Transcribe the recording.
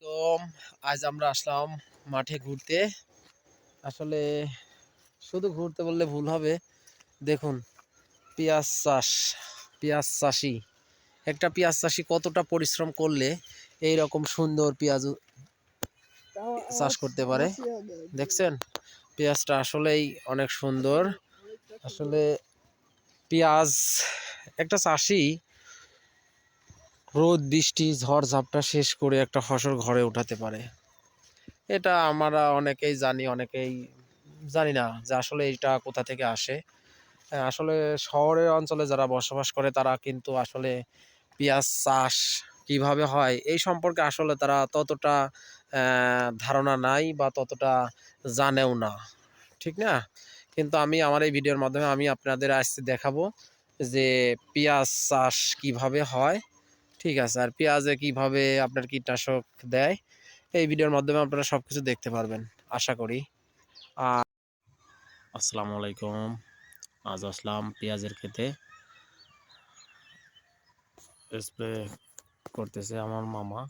আলাইকুম। আজ আমরা আসলাম মাঠে ঘুরতে। আসলে শুধু ঘুরতে বললে ভুল হবে। দেখুন, পেঁয়াজ চাষ, পেঁয়াজ চাষি, একটা পেঁয়াজ চাষি কতটা পরিশ্রম করলে এই রকম সুন্দর পেঁয়াজ চাষ করতে পারে। দেখছেন, পেঁয়াজটা আসলেই অনেক সুন্দর। আসলে পেঁয়াজ একটা চাষি রোদ বৃষ্টি ঝড় ঝাপটা শেষ করে একটা ফসল ঘরে উঠাতে পারে। এটা আমরা অনেকেই জানি, অনেকেই জানি না যে আসলে এটা কোথা থেকে আসে। আসলে শহরের অঞ্চলে যারা বসবাস করে তারা কিন্তু আসলে পেঁয়াজ চাষ কিভাবে হয় এই সম্পর্কে আসলে তারা ততটা ধারণা নাই বা ততটা জানেও না, ঠিক না? কিন্তু আমি আমার এই ভিডিওর মাধ্যমে আমি আপনাদের আজকে দেখাবো যে পেঁয়াজ চাষ কিভাবে হয়, ঠিক আছে? আর পেঁয়াজে কিভাবে আপনার কীটনাশক দেয় এই ভিডিওর মাধ্যমে আপনারা সবকিছু দেখতে পারবেন আশা করি। আসসালামু আলাইকুম। আজ আসলাম পেঁয়াজের ক্ষেতে। স্প্রে করতেছে আমার মামা।